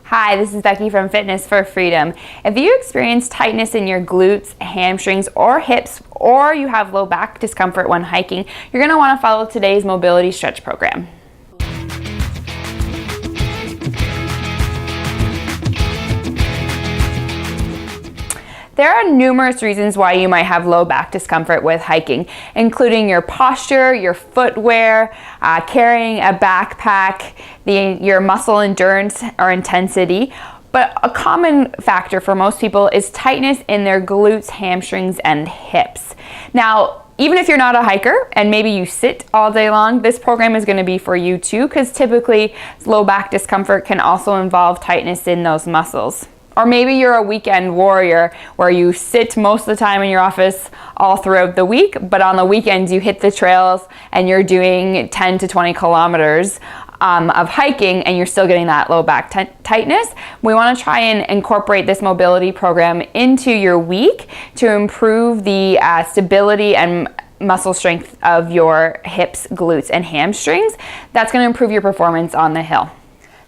Hi, this is Becky from Fitness for Freedom. If you experience tightness in your glutes, hamstrings, or hips, or you have low back discomfort when hiking, you're going to want to follow today's mobility stretch program. There are numerous reasons why you might have low back discomfort with hiking, including your posture, your footwear, carrying a backpack, your muscle endurance or intensity. But a common factor for most people is tightness in their glutes, hamstrings, and hips. Now, even if you're not a hiker and maybe you sit all day long, this program is going to be for you too, because typically low back discomfort can also involve tightness in those muscles. Or maybe you're a weekend warrior where you sit most of the time in your office all throughout the week, but on the weekends you hit the trails and you're doing 10 to 20 kilometers of hiking and you're still getting that low back tightness. We want to try and incorporate this mobility program into your week to improve the stability and muscle strength of your hips, glutes, and hamstrings. That's going to improve your performance on the hill.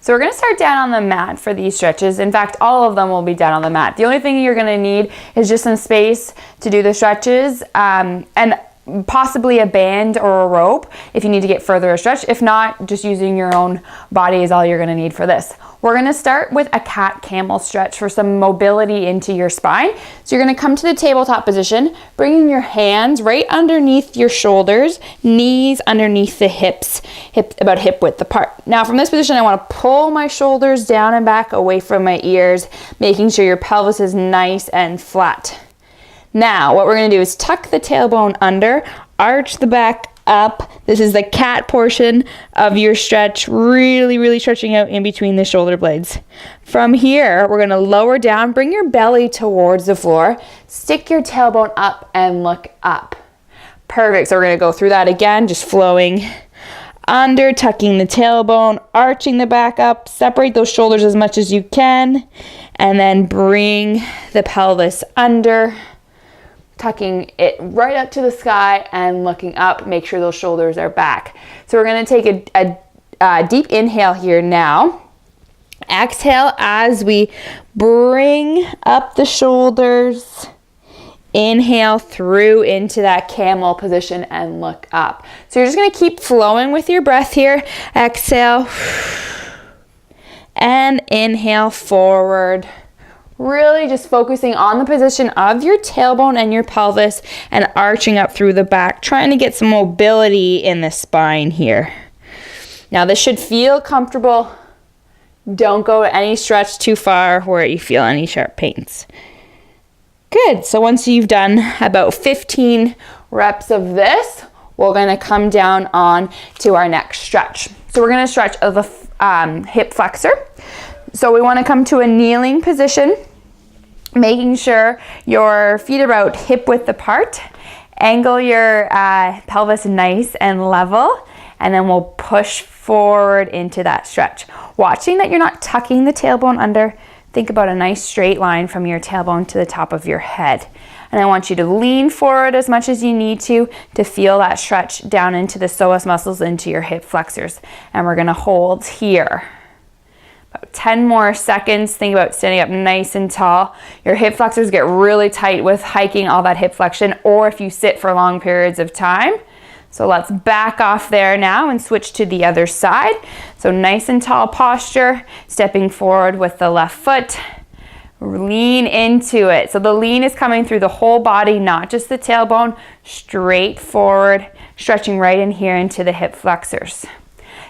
So we're going to start down on the mat for these stretches. In fact, all of them will be down on the mat. The only thing you're going to need is just some space to do the stretches and possibly a band or a rope if you need to get further a stretch. If not, just using your own body is all you're going to need for this. We're going to start with a camel stretch for some mobility into your spine. So you're going to come to the tabletop position, bringing your hands right underneath your shoulders, knees underneath the hips, about hip width apart. Now from this position, I want to pull my shoulders down and back away from my ears, making sure your pelvis is nice and flat. Now, what we're going to do is tuck the tailbone under, arch the back up. This is the cat portion of your stretch, really stretching out in between the shoulder blades. From here, we're going to lower down, bring your belly towards the floor, stick your tailbone up and look up. Perfect. So we're going to go through that again, just flowing under, tucking the tailbone, arching the back up, separate those shoulders as much as you can, and then bring the pelvis under, tucking it right up to the sky and looking up. Make sure those shoulders are back. So we're going to take a deep inhale here now. Exhale as we bring up the shoulders. Inhale through into that camel position and look up. So you're just going to keep flowing with your breath here. Exhale and inhale forward. Really just focusing on the position of your tailbone and your pelvis and arching up through the back, trying to get some mobility in the spine here. Now this should feel comfortable. Don't go any stretch too far where you feel any sharp pains. Good. So once you've done about 15 reps of this, we're going to come down on to our next stretch. So we're going to stretch of the hip flexor. So we want to come to a kneeling position, making sure your feet are about hip width apart. Angle your pelvis nice and level, and then we'll push forward into that stretch. Watching that you're not tucking the tailbone under. Think about a nice straight line from your tailbone to the top of your head. And I want you to lean forward as much as you need to feel that stretch down into the psoas muscles, into your hip flexors. And we're going to hold here. About 10 more seconds. Think about standing up nice and tall. Your hip flexors get really tight with hiking, all that hip flexion, or if you sit for long periods of time. So let's back off there now and switch to the other side. So nice and tall posture, stepping forward with the left foot. Lean into it. So the lean is coming through the whole body, not just the tailbone. Straight forward, stretching right in here into the hip flexors.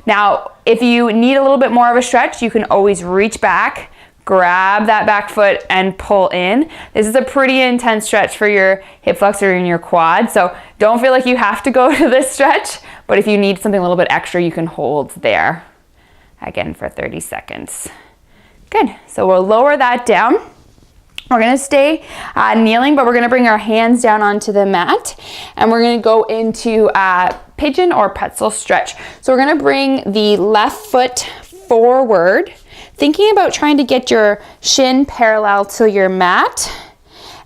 Now, if you need a little bit more of a stretch, you can always reach back, grab that back foot and pull in. This is a pretty intense stretch for your hip flexor and your quad. So don't feel like you have to go to this stretch, but if you need something a little bit extra, you can hold there. Again, for 30 seconds. Good. So we'll lower that down. We're going to stay kneeling, but we're going to bring our hands down onto the mat, and we're going to go into pigeon or pretzel stretch. So we're going to bring the left foot forward, thinking about trying to get your shin parallel to your mat,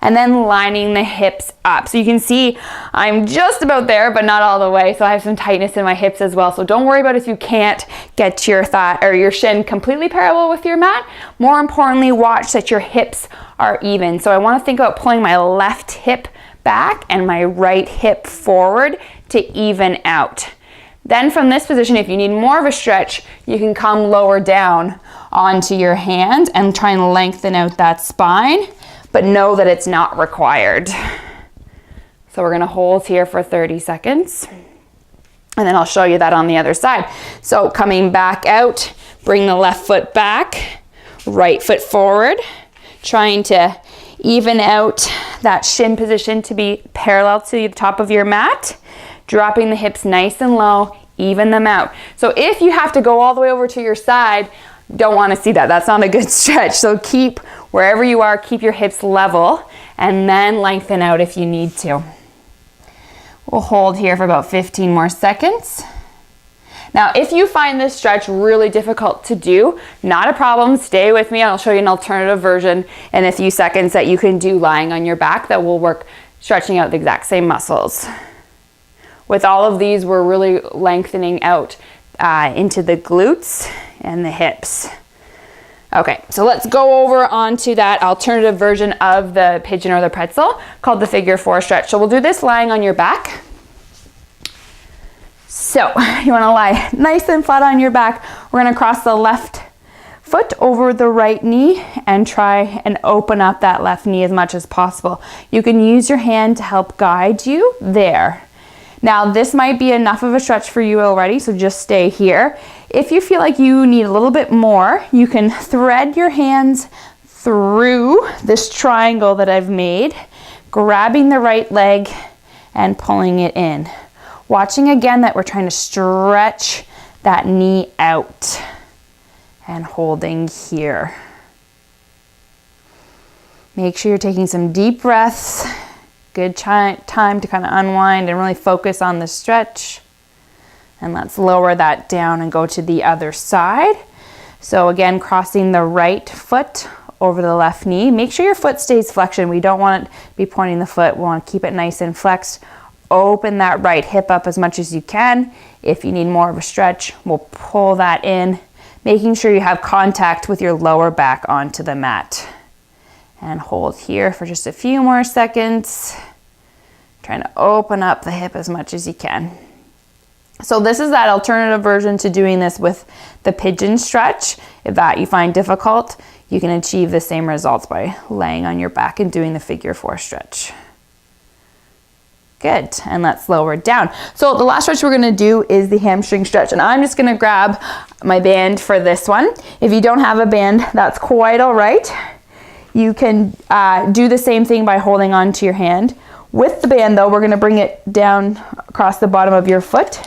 and then lining the hips up. So you can see I'm just about there, but not all the way. So I have some tightness in my hips as well. So don't worry about if you can't get your thigh or your shin completely parallel with your mat. More importantly, watch that your hips are even. So I want to think about pulling my left hip back and my right hip forward to even out. Then from this position, if you need more of a stretch, you can come lower down onto your hand and try and lengthen out that spine, but know that it's not required. So we're gonna hold here for 30 seconds, and then I'll show you that on the other side. So coming back out, bring the left foot back, right foot forward, trying to even out that shin position to be parallel to the top of your mat, dropping the hips nice and low, even them out. So if you have to go all the way over to your side, don't want to see that. That's not a good stretch. So keep wherever you are, keep your hips level, and then lengthen out if you need to. We'll hold here for about 15 more seconds. Now, if you find this stretch really difficult to do, not a problem, stay with me and I'll show you an alternative version in a few seconds that you can do lying on your back that will work stretching out the exact same muscles. With all of these, we're really lengthening out into the glutes and the hips. Okay, so let's go over onto that alternative version of the pigeon or the pretzel called the figure 4 stretch. So we'll do this lying on your back. So you want to lie nice and flat on your back. We're going to cross the left foot over the right knee and try and open up that left knee as much as possible. You can use your hand to help guide you there. Now this might be enough of a stretch for you already, so just stay here. If you feel like you need a little bit more, you can thread your hands through this triangle that I've made, grabbing the right leg and pulling it in. Watching again that we're trying to stretch that knee out and holding here. Make sure you're taking some deep breaths. Good time to kind of unwind and really focus on the stretch. And let's lower that down and go to the other side. So again, crossing the right foot over the left knee. Make sure your foot stays flexion. We don't want to be pointing the foot. We want to keep it nice and flexed. Open that right hip up as much as you can. If you need more of a stretch, we'll pull that in, making sure you have contact with your lower back onto the mat. And hold here for just a few more seconds. Trying to open up the hip as much as you can. So this is that alternative version to doing this with the pigeon stretch. If that you find difficult, you can achieve the same results by laying on your back and doing the figure 4 stretch. Good, and let's lower down. So the last stretch we're gonna do is the hamstring stretch, and I'm just gonna grab my band for this one. If you don't have a band, that's quite all right. You can do the same thing by holding onto your hand. With the band though, we're gonna bring it down across the bottom of your foot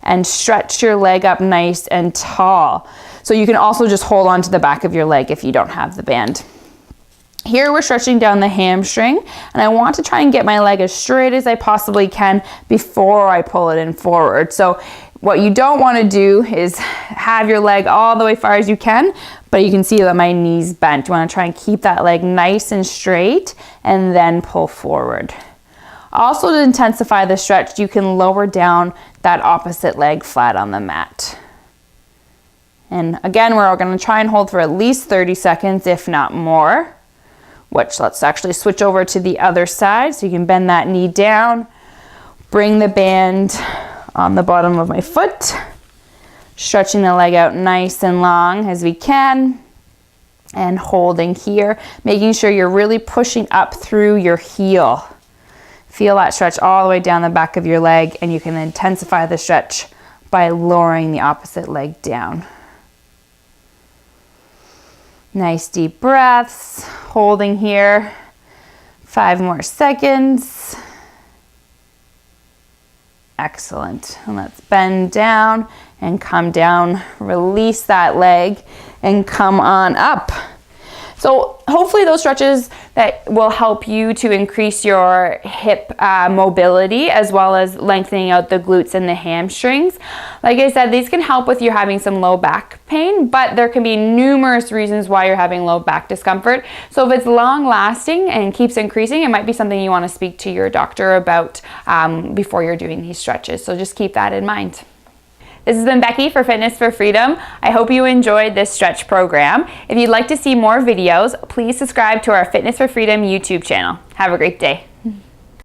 and stretch your leg up nice and tall. So you can also just hold on to the back of your leg if you don't have the band. Here we're stretching down the hamstring, and I want to try and get my leg as straight as I possibly can before I pull it in forward. So what you don't want to do is have your leg all the way far as you can, but you can see that my knee's bent. You want to try and keep that leg nice and straight and then pull forward. Also, to intensify the stretch, you can lower down that opposite leg flat on the mat. And again, we're going to try and hold for at least 30 seconds, if not more. Which, let's actually switch over to the other side so you can bend that knee down. Bring the band on the bottom of my foot. Stretching the leg out nice and long as we can. And holding here, making sure you're really pushing up through your heel. Feel that stretch all the way down the back of your leg, and you can intensify the stretch by lowering the opposite leg down. Nice deep breaths, holding here. 5 more seconds. Excellent. And let's bend down and come down. Release that leg and come on up. So hopefully those stretches that will help you to increase your hip mobility, as well as lengthening out the glutes and the hamstrings. Like I said, these can help with you having some low back pain, but there can be numerous reasons why you're having low back discomfort. So if it's long lasting and keeps increasing, it might be something you want to speak to your doctor about before you're doing these stretches. So just keep that in mind. This has been Becky for Fitness for Freedom. I hope you enjoyed this stretch program. If you'd like to see more videos, please subscribe to our Fitness for Freedom YouTube channel. Have a great day.